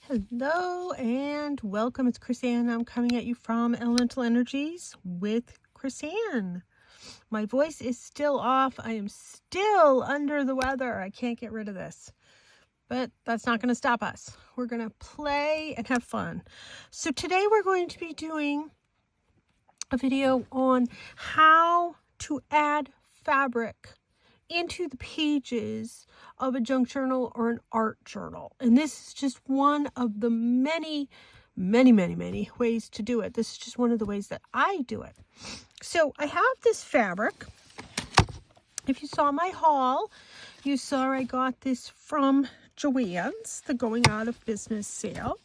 Hello and welcome. It's Chris-Anne. I'm coming at you from Elemental Energies with Chris-Anne. My voice is still off. I am still under the weather. I can't get rid of this. But that's not going to stop us. We're going to play and have fun. So today we're going to be doing a video on how to add fabric into the pages of a junk journal or an art journal. And this is just one of the many ways to do it. This is just one of the ways that I do it. So I have this fabric. If you saw my haul, you saw I got this from Joann's, the going out of business sale.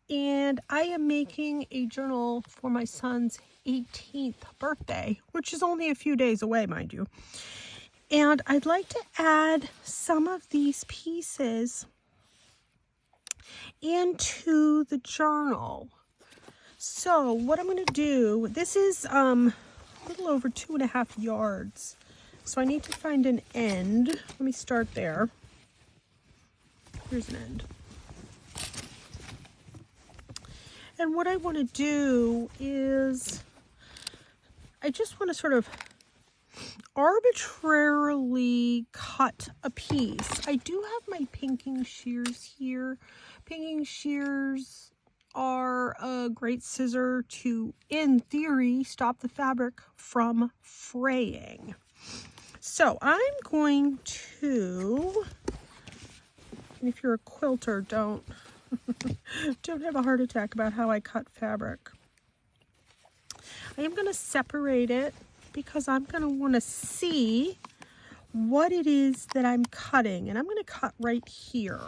And I am making a journal for my son's 18th birthday, which is only a few days away, mind you. And I'd like to add some of these pieces into the journal. So what I'm going to do, this is a little over 2.5 yards. So I need to find an end. Let me start there. Here's an end. And what I want to do is, I just want to sort of arbitrarily cut a piece. I do have my pinking shears here. Pinking shears are a great scissor to, in theory, stop the fabric from fraying. So I'm going to, and if you're a quilter, don't have a heart attack about how I cut fabric. I am going to separate it because I'm going to want to see what it is that I'm cutting. And I'm going to cut right here.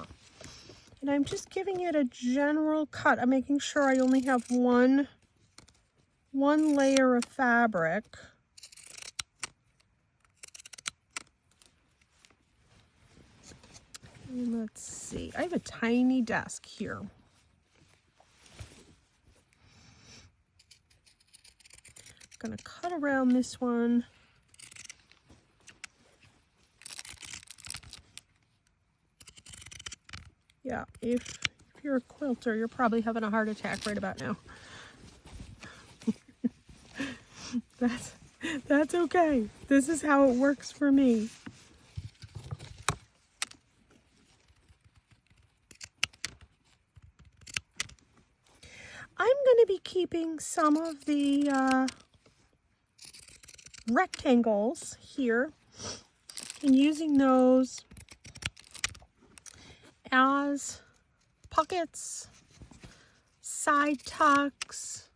And I'm just giving it a general cut. I'm making sure I only have one layer of fabric. And let's see. I have a tiny desk here. Going to cut around this one. Yeah, if you're a quilter, you're probably having a heart attack right about now. That's okay. This is how it works for me. I'm going to be keeping some of the rectangles here and using those as pockets, side tucks,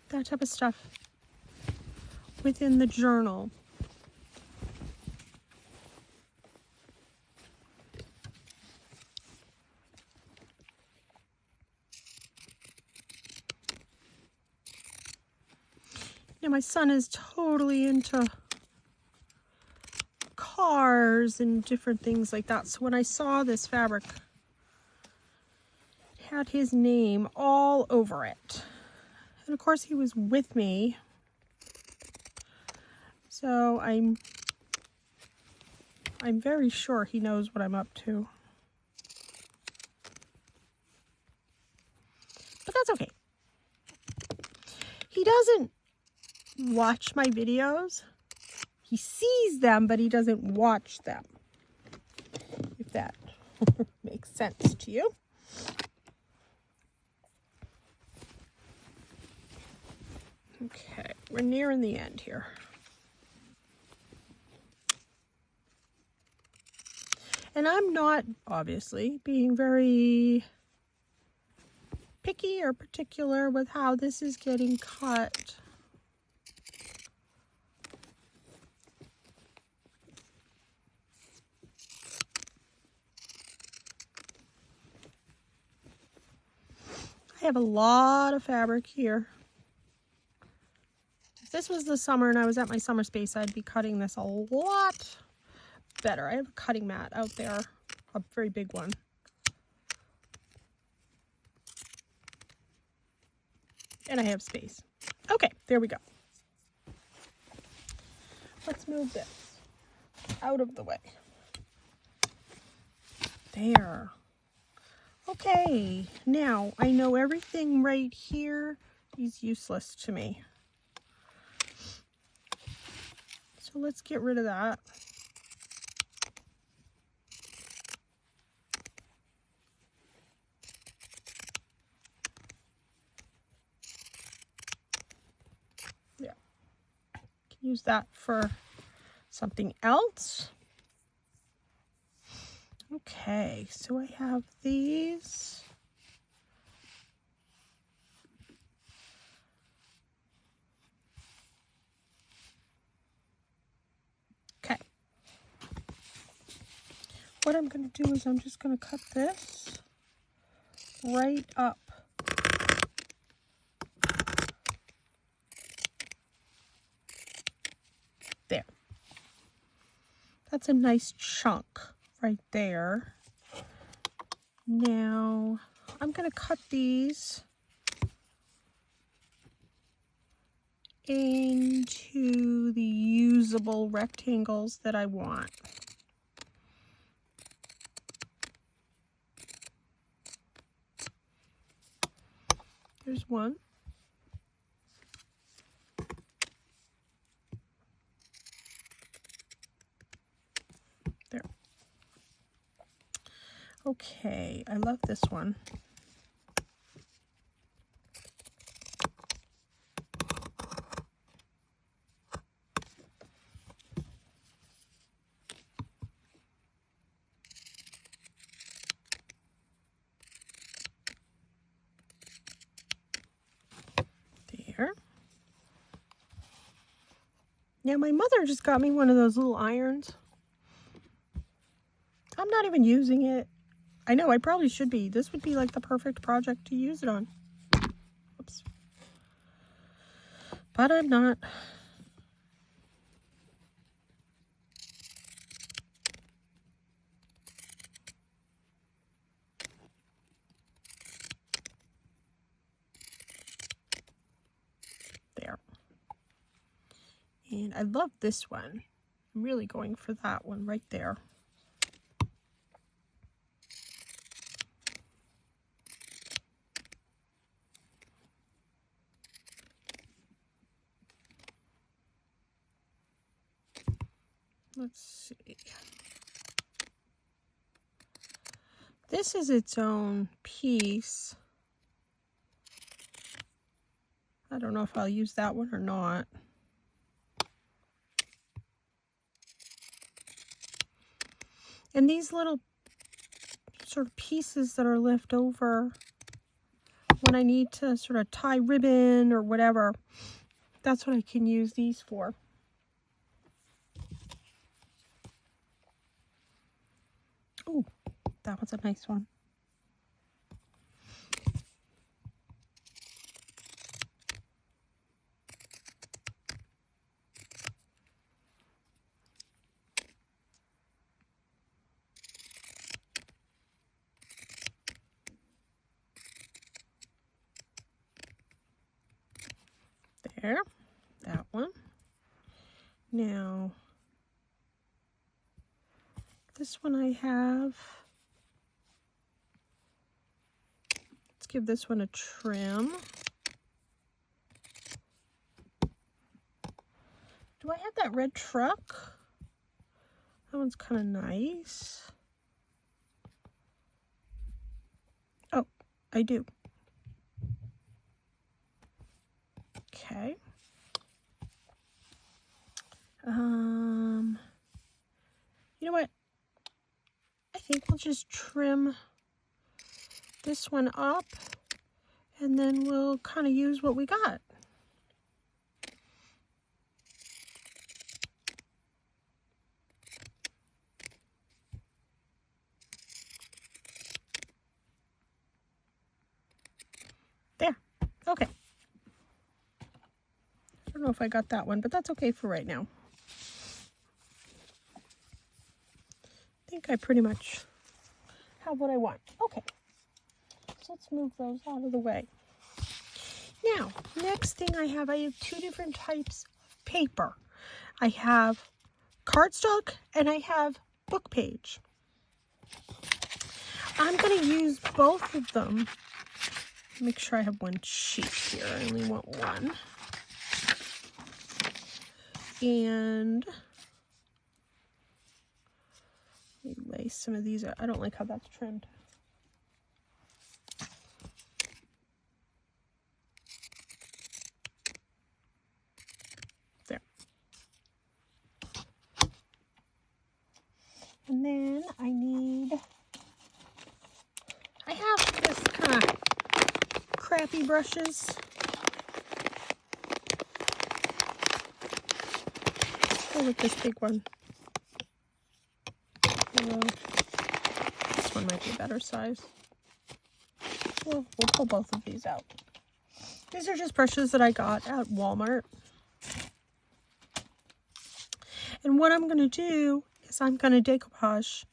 that type of stuff within the journal. Now my son is totally into cars and different things like that. So when I saw this fabric, it had his name all over it. And of course he was with me. So I'm very sure he knows what I'm up to. But that's okay. He doesn't watch my videos. He sees them, but he doesn't watch them, if that makes sense to you. Okay, we're nearing the end here. And I'm not, obviously, being very picky or particular with how this is getting cut. I have a lot of fabric here. If this was the summer and I was at my summer space, I'd be cutting this a lot better. I have a cutting mat out there, a very big one. And I have space. Okay, there we go. Let's move this out of the way. There. Okay, now I know everything right here is useless to me. So let's get rid of that. Yeah, can use that for something else. Okay, so I have these. Okay. What I'm going to do is I'm just going to cut this right up. There. That's a nice chunk right there. Now, I'm going to cut these into the usable rectangles that I want. There's one. There. Okay, I love this one. There. Now my mother just got me one of those little irons. I'm not even using it. I know, I probably should be. This would be like the perfect project to use it on. Oops. But I'm not. There. And I love this one. I'm really going for that one right there. Let's see. This is its own piece. I don't know if I'll use that one or not. And these little sort of pieces that are left over when I need to sort of tie ribbon or whatever, that's what I can use these for. Oh, that was a nice one. There, that one. Now, this one I have. Let's give this one a trim. Do I have that red truck? That one's kind of nice. Oh, I do. Okay. You know what? I think we'll just trim this one up and then we'll kind of use what we got. There. Okay. I don't know if I got that one, but that's okay for right now. I think I pretty much have what I want. Okay. So let's move those out of the way. Now, next thing I have two different types of paper. I have cardstock and I have book page. I'm going to use both of them. Make sure I have one sheet here. I only want one. And let me lay some of these out. I don't like how that's trimmed. There. And then I have this kind of crappy brushes. Go with this big one. This one might be a better size. We'll pull both of these out. These are just brushes that I got at Walmart. And what I'm going to do is I'm going to decoupage.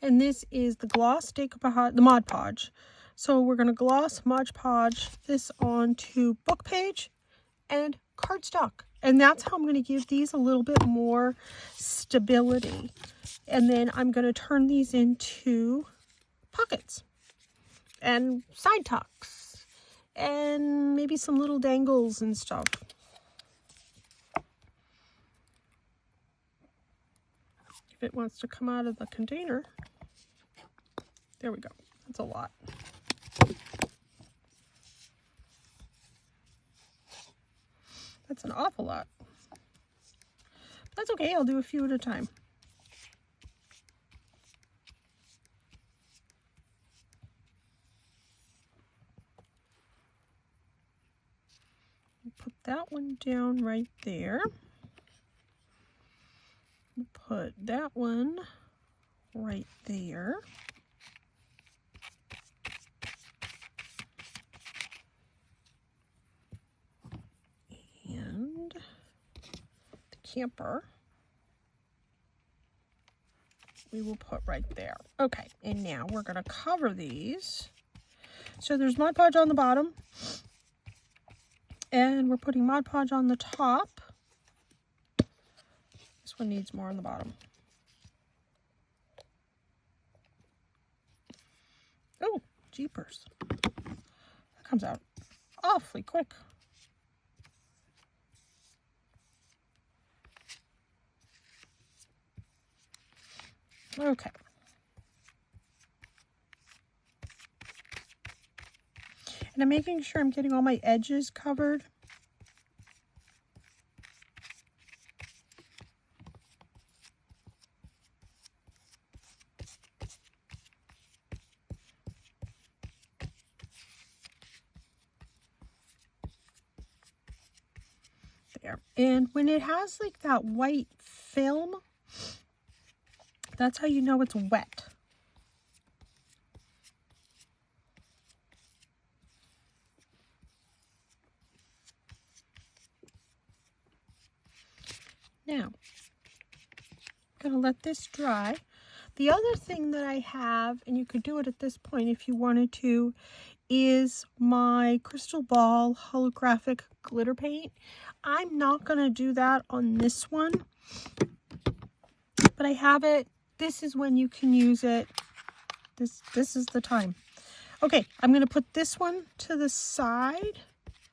And this is the gloss decoupage, the Mod Podge. So we're going to gloss Mod Podge this onto book page and cardstock. And that's how I'm going to give these a little bit more stability. And then I'm going to turn these into pockets and side tucks and maybe some little dangles and stuff. If it wants to come out of the container. There we go. That's a lot. That's an awful lot. That's okay. I'll do a few at a time. Put that one down right there. Put that one right there. And the camper we will put right there. Okay, and now we're going to cover these. So there's Mod Podge on the bottom. And we're putting Mod Podge on the top. This one needs more on the bottom. Oh, jeepers. That comes out awfully quick. Okay. And I'm making sure I'm getting all my edges covered. There. And when it has like that white film, that's how you know it's wet. Now, I'm going to let this dry. The other thing that I have, and you could do it at this point if you wanted to, is my Crystal Ball holographic glitter paint. I'm not going to do that on this one, but I have it. This is when you can use it. This is the time. Okay, I'm going to put this one to the side.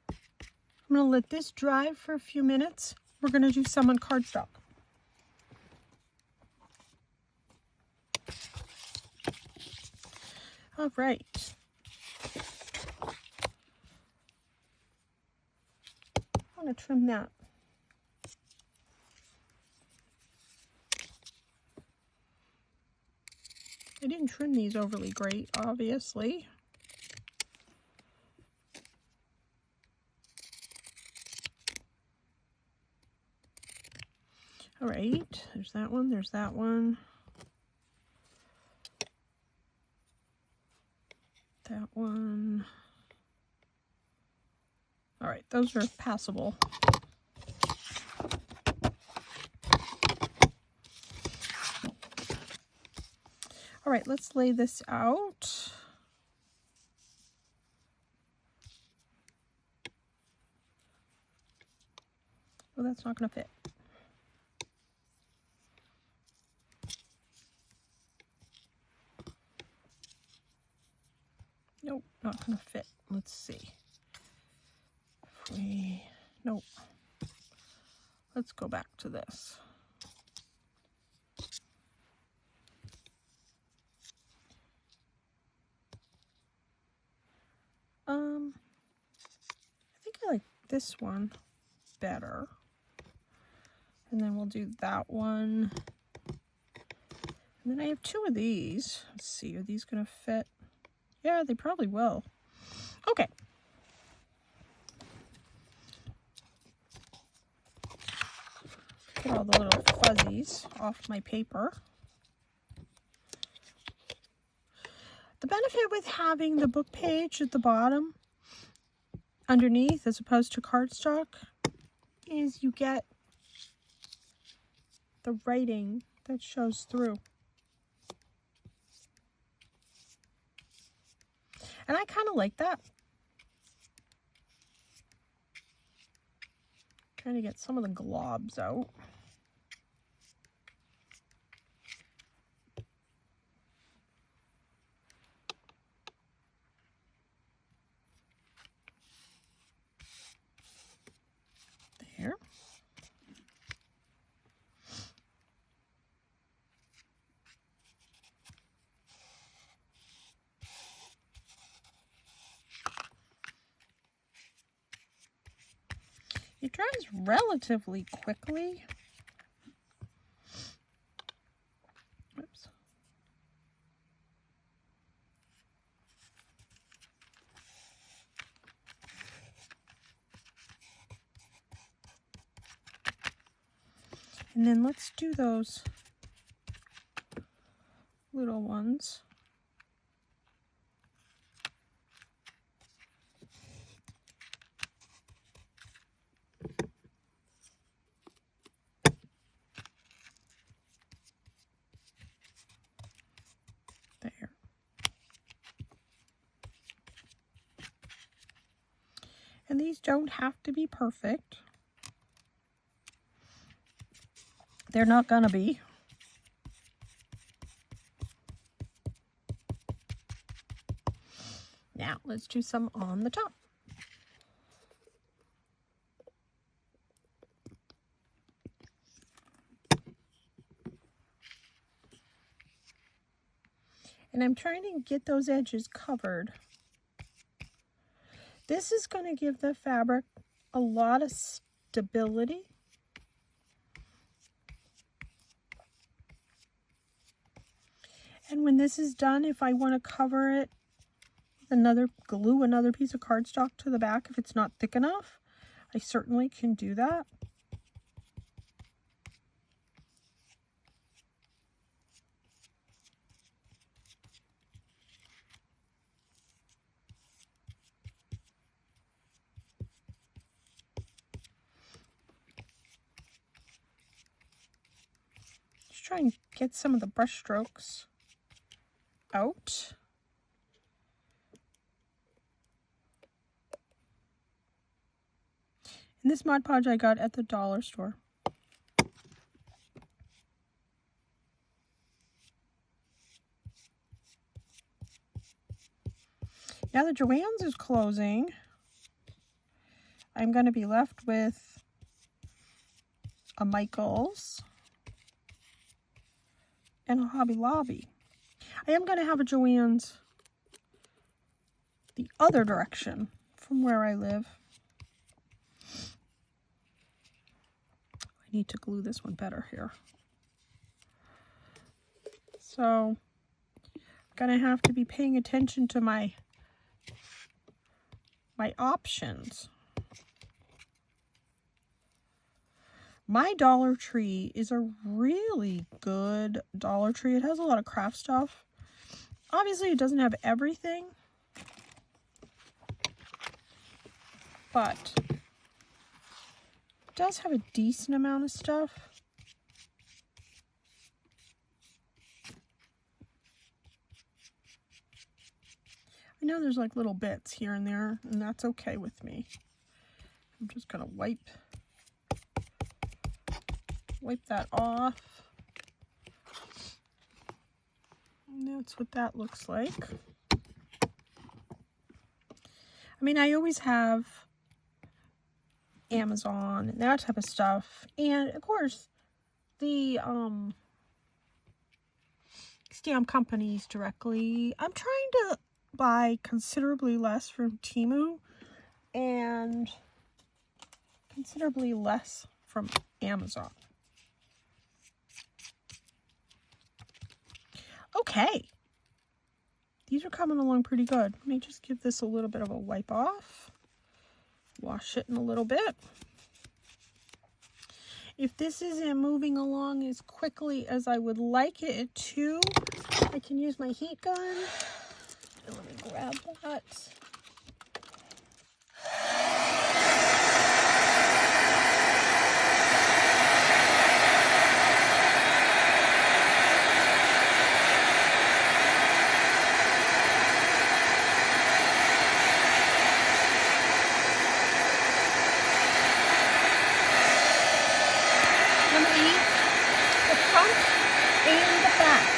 I'm going to let this dry for a few minutes. We're going to do some on cardstock. All right. I'm going to trim that. I didn't trim these overly great, obviously. All right, there's that one, there's that one. That one. All right, those are passable. All right, let's lay this out. Oh, that's not going to fit. Nope, not gonna fit. Let's see. Nope. Let's go back to this. I think I like this one better. And then we'll do that one. And then I have two of these. Let's see, are these gonna fit? Yeah, they probably will. Okay. Get all the little fuzzies off my paper. The benefit with having the book page at the bottom underneath as opposed to cardstock is you get the writing that shows through. And I kind of like that. Trying to get some of the globs out. There. It dries relatively quickly. Oops. And then let's do those little ones. There. And these don't have to be perfect. They're not gonna be. Now let's do some on the top. And I'm trying to get those edges covered. This is going to give the fabric a lot of stability. And when this is done, if I want to cover it, glue another piece of cardstock to the back if it's not thick enough, I certainly can do that. Just try and get some of the brush strokes out. And this Mod Podge I got at the dollar store. Now that Joann's is closing, I'm going to be left with a Michaels and a Hobby Lobby. I am going to have a Joann's the other direction from where I live. I need to glue this one better here. So I'm going to have to be paying attention to my options. My Dollar Tree is a really good Dollar Tree. It has a lot of craft stuff. Obviously, it doesn't have everything, but it does have a decent amount of stuff. I know there's like little bits here and there, and that's okay with me. I'm just gonna wipe that off. And that's what that looks like. I mean, I always have Amazon and that type of stuff. And of course, the stamp companies directly. I'm trying to buy considerably less from Temu and considerably less from Amazon. Okay. These are coming along pretty good. Let me just give this a little bit of a wipe off. Wash it in a little bit. If this isn't moving along as quickly as I would like it to, I can use my heat gun. And let me grab that. The front and the back.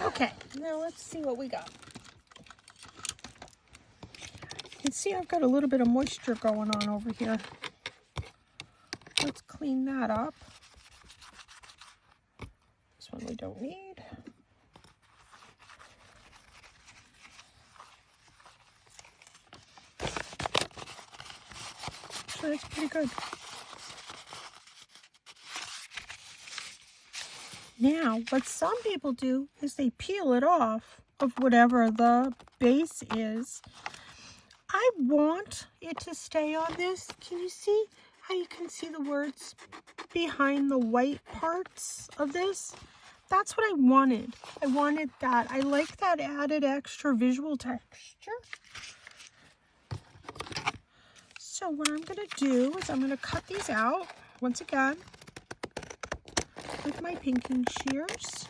Okay, now let's see what we got. You can see I've got a little bit of moisture going on over here. Let's clean that up. This one we don't need. So that's pretty good. Now, what some people do is they peel it off of whatever the base is. I want it to stay on this. Can you see how you can see the words behind the white parts of this? That's what I wanted. I wanted that. I like that added extra visual texture. So what I'm going to do is I'm going to cut these out once again with my pinking shears.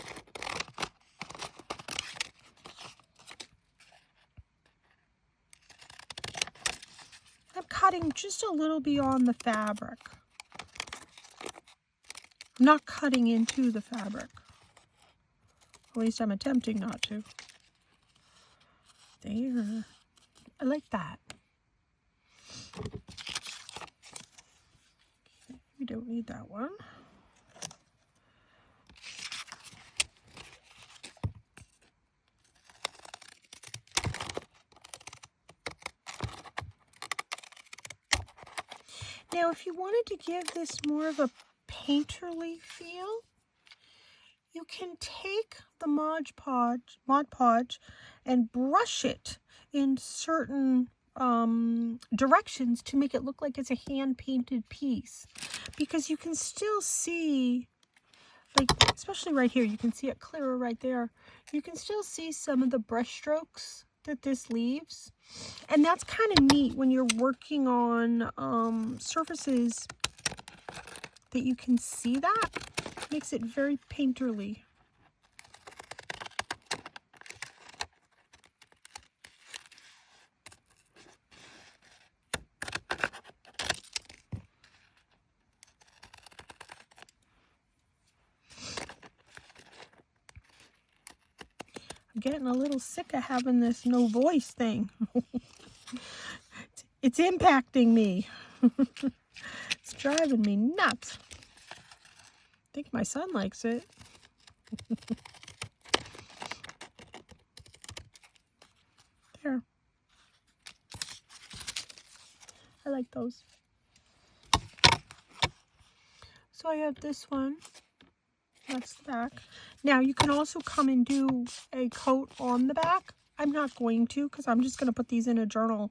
I'm cutting just a little beyond the fabric. I'm not cutting into the fabric. At least I'm attempting not to. There. I like that. We don't need that one. Now, if you wanted to give this more of a painterly feel, you can take the Mod Podge and brush it in certain directions to make it look like it's a hand-painted piece. Because you can still see, like, especially right here, you can see it clearer right there. You can still see some of the brush strokes that this leaves. And that's kind of neat when you're working on surfaces that you can see that. Makes it very painterly. I'm getting a little sick of having this no voice thing. It's impacting me. It's driving me nuts. I think my son likes it. There. I like those. So I have this one. That's the back. Now you can also come and do a coat on the back. I'm not going to because I'm just going to put these in a journal.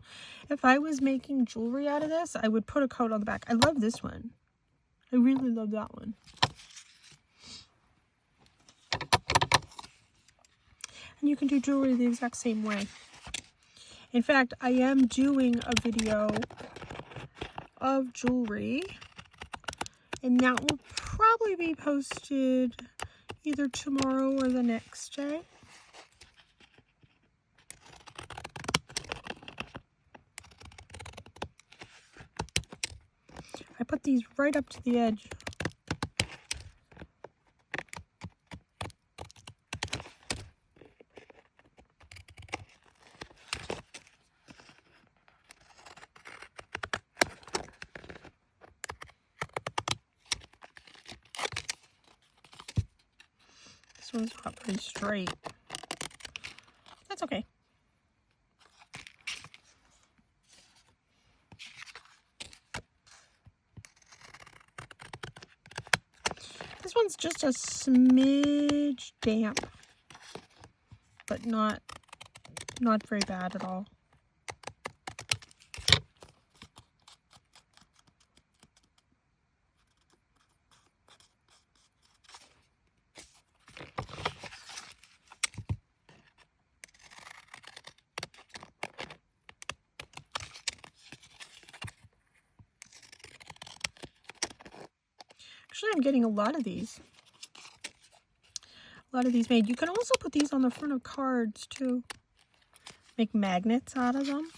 If I was making jewelry out of this, I would put a coat on the back. I love this one. I really love that one. And you can do jewelry the exact same way. In fact, I am doing a video of jewelry, and that will probably be posted either tomorrow or the next day. I put these right up to the edge. This one's not pretty straight. That's okay. This one's just a smidge damp, but not very bad at all. Actually, I'm getting a lot of these. A lot of these made. You can also put these on the front of cards too. Make magnets out of them.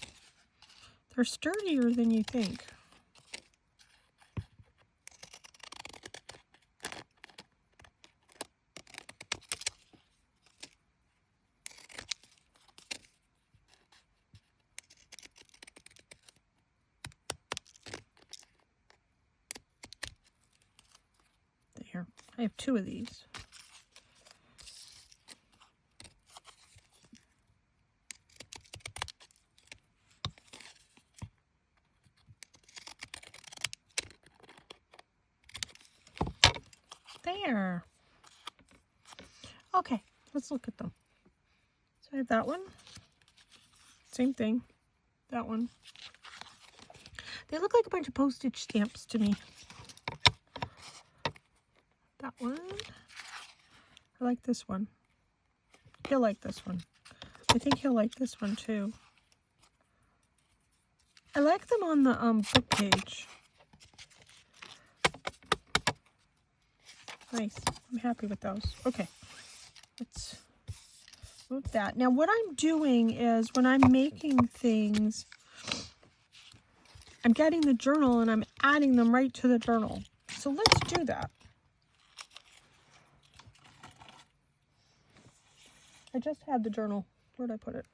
They're sturdier than you think. There. I have 2 of these. There. Okay, let's look at them. So I have that one. Same thing. That one. They look like a bunch of postage stamps to me. That one. I like this one. He'll like this one. I think he'll like this one too. I like them on the book page. Nice. I'm happy with those. Okay. Let's move that. Now what I'm doing is when I'm making things, I'm getting the journal and I'm adding them right to the journal. So let's do that. I just had the journal. Where'd I put it?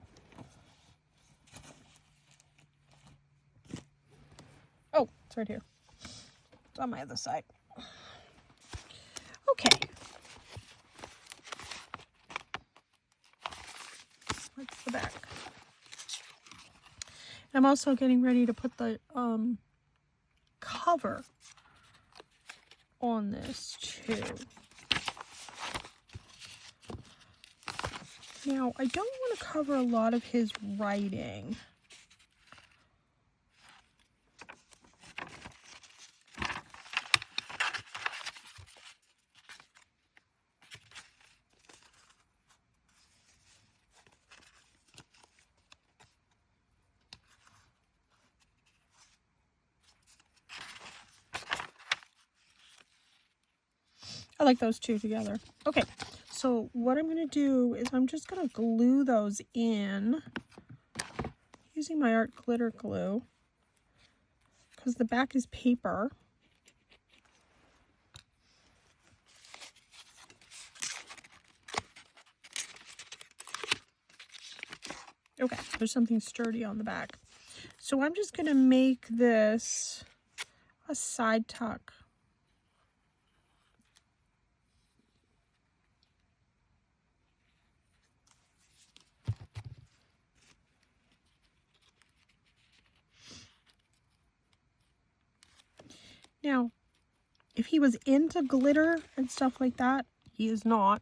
Oh, it's right here. It's on my other side. Okay. That's the back. I'm also getting ready to put the cover on this too. Now, I don't want to cover a lot of his writing. like those two together. Okay, so what I'm going to do is I'm just going to glue those in using my art glitter glue, because the back is paper. Okay, there's something sturdy on the back. So I'm just going to make this a side tuck. Now, if he was into glitter and stuff like that, he is not.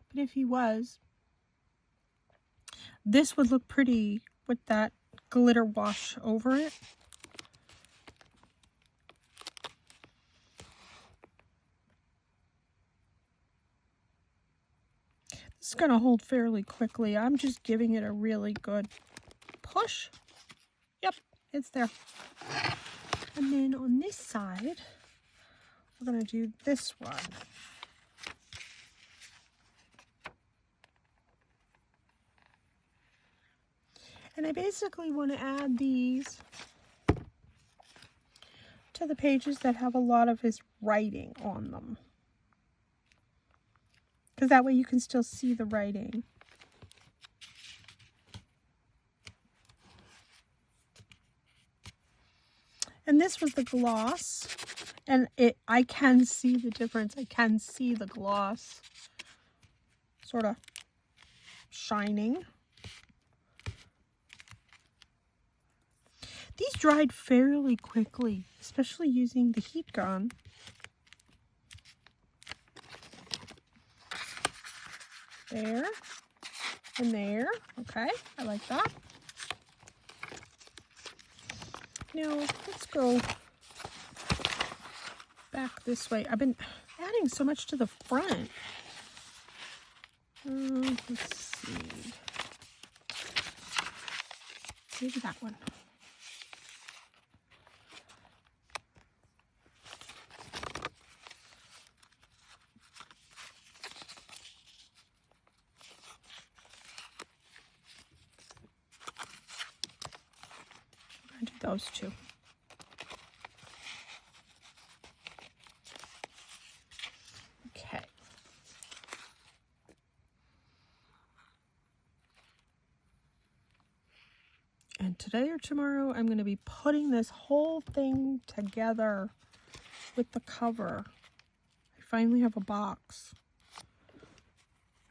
But if he was, this would look pretty with that glitter wash over it. This is going to hold fairly quickly. I'm just giving it a really good push. Yep, it's there. And then on this side, we're going to do this one. And I basically want to add these to the pages that have a lot of his writing on them, because that way you can still see the writing. And this was the gloss, and I can see the difference. I can see the gloss sort of shining. These dried fairly quickly, especially using the heat gun. There and there. Okay, I like that. Now, let's go back this way. I've been adding so much to the front. Let's see. Maybe that one. I'm going to do those two. Okay. And today or tomorrow, I'm going to be putting this whole thing together with the cover. I finally have a box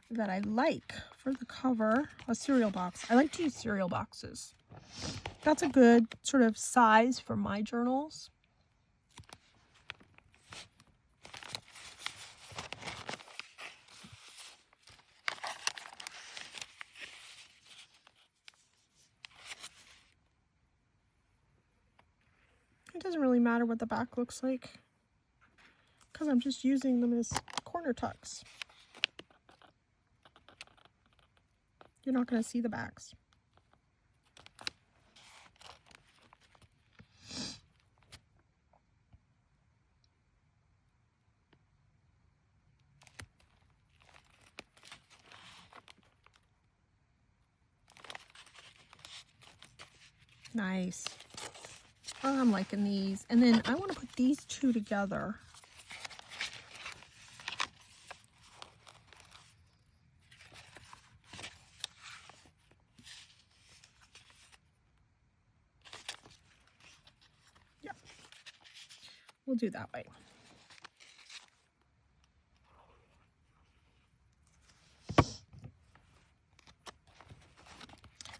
that I like for the cover, a cereal box. I like to use cereal boxes. That's a good sort of size for my journals. It doesn't really matter what the back looks like, because I'm just using them as corner tucks. You're not going to see the backs. Nice. Oh, I'm liking these. And then I want to put these two together. Yep. We'll do that way.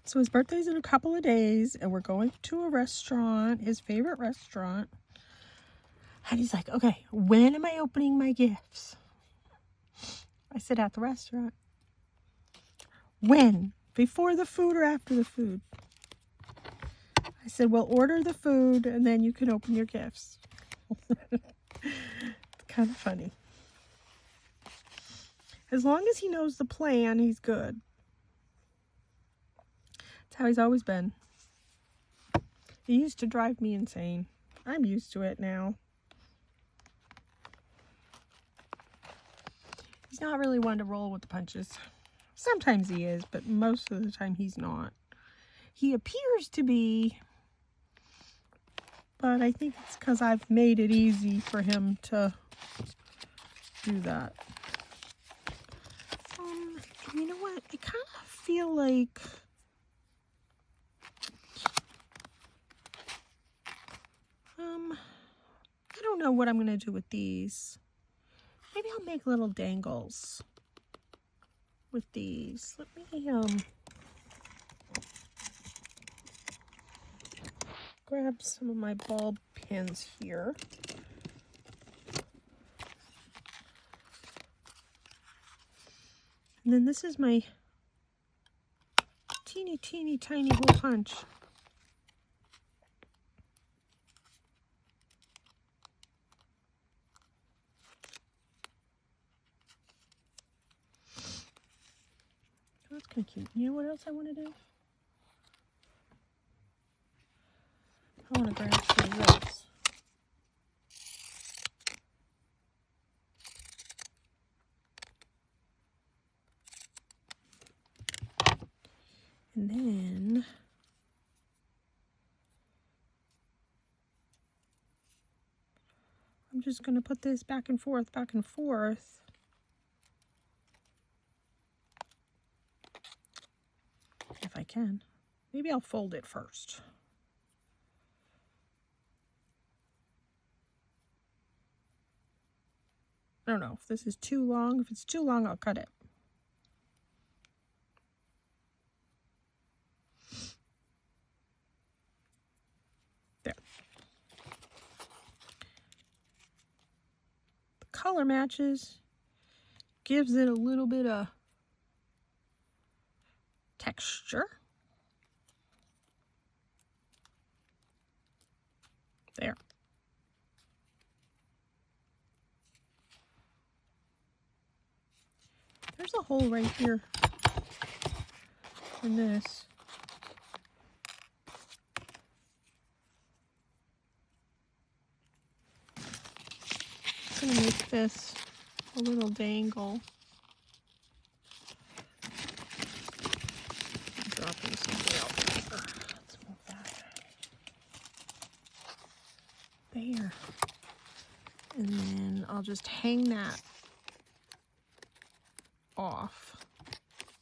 So his birthday's in a couple of days, and we're going to a restaurant, his favorite restaurant. And he's like, okay, when am I opening my gifts? I said, at the restaurant. When? Before the food or after the food? I said, well, order the food, and then you can open your gifts. It's kind of funny. As long as he knows the plan, he's good. That's how he's always been. He used to drive me insane. I'm used to it now. He's not really one to roll with the punches. Sometimes he is, but most of the time he's not. He appears to be, but I think it's because I've made it easy for him to do that. You know what? I kind of feel like I don't know what I'm going to do with these. Maybe I'll make little dangles with these. Let me grab some of my bulb pins here. And then this is my teeny tiny hole punch. That's kind of cute. You know what else I want to do? I want to grab some of this. And then I'm just going to put this back and forth, if I can. Maybe I'll fold it first. I don't know if this is too long. If it's too long, I'll cut it. There. The color matches, gives it a little bit of texture. There. There's a hole right here in this. I'm going to make this a little dangle. I'm dropping something else. Let's move that. There. And then I'll just hang that off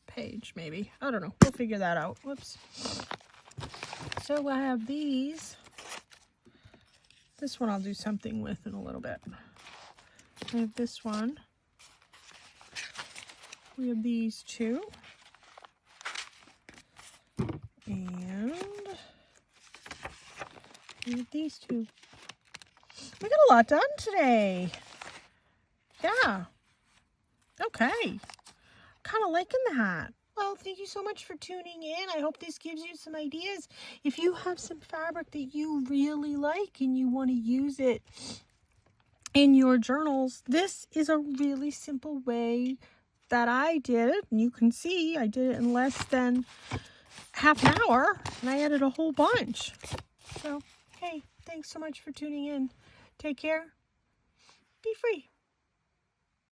page, maybe. I don't know. We'll figure that out. Whoops. So I have these. This one I'll do something with in a little bit. I have this one. We have these two. And we have these two. We got a lot done today. Yeah. Okay. Kind of liking that. Well, thank you so much for tuning in. I hope this gives you some ideas. If you have some fabric that you really like and you want to use it in your journals, this is a really simple way that I did it. And you can see I did it in less than half an hour and I added a whole bunch. So, hey, thanks so much for tuning in. Take care. Be free.